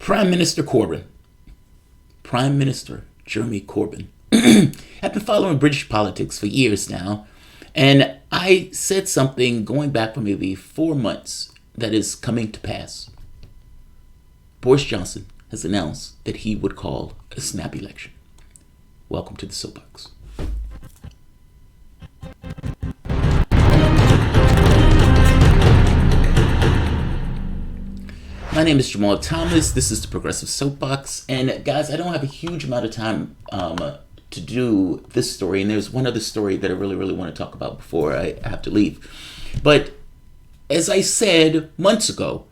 Prime Minister Corbyn, Prime Minister Jeremy Corbyn. I've been following British politics for years now, and I said something going back for maybe 4 months that is coming to pass. Boris Johnson has announced that he would call a snap election. Welcome to the soapbox. My name is Jamarl Thomas. This is the Progressive Soapbox. And guys, I don't have a huge amount of time to do this story. And there's one other story that I really want to talk about before I have to leave. But as I said months ago,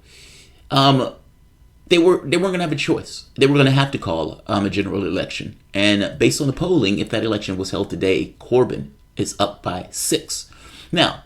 they weren't going to have a choice. They were going to have to call a general election. And based on the polling, if that election was held today, Corbyn is up by 6. Now,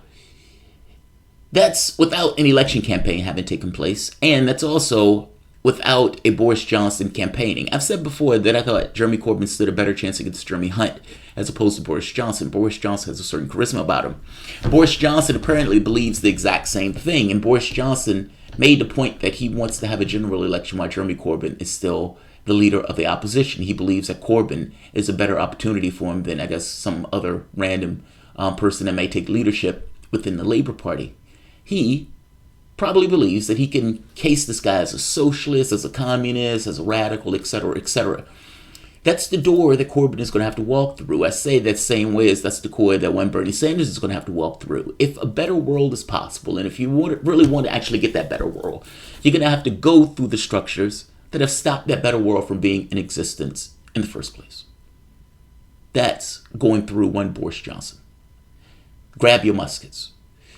that's without an election campaign having taken place, and that's also without a Boris Johnson campaigning. I've said before that I thought Jeremy Corbyn stood a better chance against Jeremy Hunt as opposed to Boris Johnson. Boris Johnson has a certain charisma about him. Boris Johnson apparently believes the exact same thing, and Boris Johnson made the point that he wants to have a general election while Jeremy Corbyn is still the leader of the opposition. He believes that Corbyn is a better opportunity for him than, I guess, some other random person that may take leadership within the Labour Party. He probably believes that he can case this guy as a socialist, as a communist, as a radical, etc., etc. That's the door that Corbyn is going to have to walk through. I say that same way as that's the door that one Bernie Sanders is going to have to walk through. If a better world is possible, and if you really want to actually get that better world, you're going to have to go through the structures that have stopped that better world from being in existence in the first place. That's going through one Boris Johnson. Grab your muskets.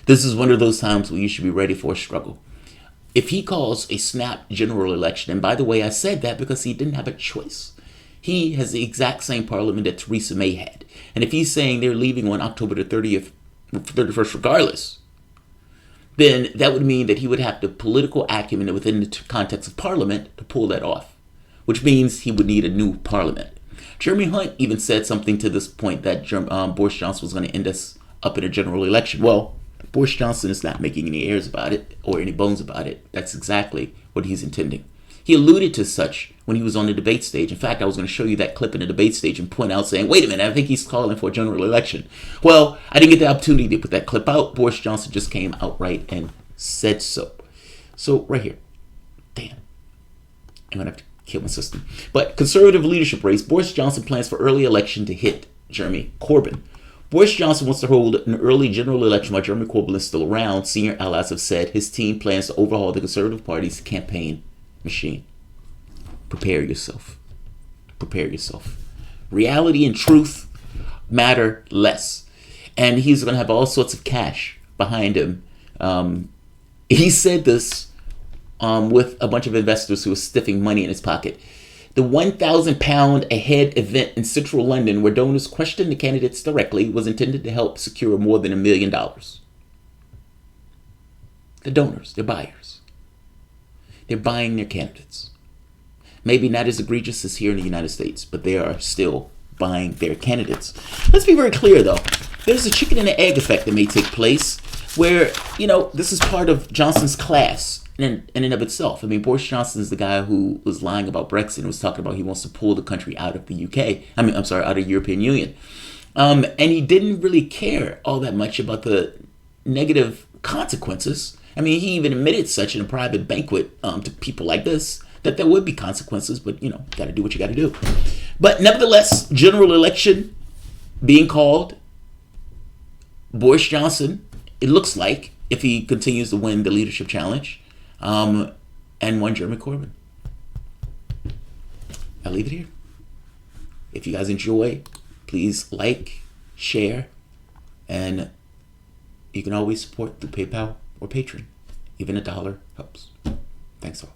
This is one of those times where you should be ready for a struggle. If he calls a snap general election, and by the way, I said that because he didn't have a choice. He has the exact same parliament that Theresa May had. And if he's saying they're leaving on October the 31st regardless, then that would mean that he would have the political acumen within the context of parliament to pull that off, which means he would need a new parliament. Jeremy Hunt even said something to this point that Boris Johnson was going to end us up in a general election. Well, Boris Johnson is not making any airs about it or any bones about it. That's exactly what he's intending. He alluded to such when he was on the debate stage. In fact, I was going to show you that clip in the debate stage and point out saying, wait a minute, I think he's calling for a general election. Well, I didn't get the opportunity to put that clip out. Boris Johnson just came outright and said so. So right here. Damn. I'm going to have to kill my system. But conservative leadership race, Boris Johnson plans for early election to hit Jeremy Corbyn. Boris Johnson wants to hold an early general election while Jeremy Corbyn is still around. Senior allies have said his team plans to overhaul the Conservative Party's campaign machine. Prepare yourself. Prepare yourself. Reality and truth matter less. And he's going to have all sorts of cash behind him. He said this with a bunch of investors who were stiffing money in his pocket. The £1,000 a head event in central London where donors questioned the candidates directly was intended to help secure more than $1 million. The donors, they're buyers. They're buying their candidates. Maybe not as egregious as here in the United States, but they are still buying their candidates. Let's be very clear, though. There's a chicken and an egg effect that may take place where, this is part of Johnson's class in and of itself. I mean, Boris Johnson is the guy who was lying about Brexit and was talking about he wants to pull the country out of the UK. out of the European Union. And he didn't really care all that much about the negative consequences. I mean, he even admitted such in a private banquet to people like this, that there would be consequences, but, got to do what you got to do. But nevertheless, general election being called, Boris Johnson, it looks like, if he continues to win the leadership challenge, and one Jeremy Corbyn. I'll leave it here. If you guys enjoy, please like, share, and you can always support through PayPal or Patreon. Even $1 helps. Thanks all.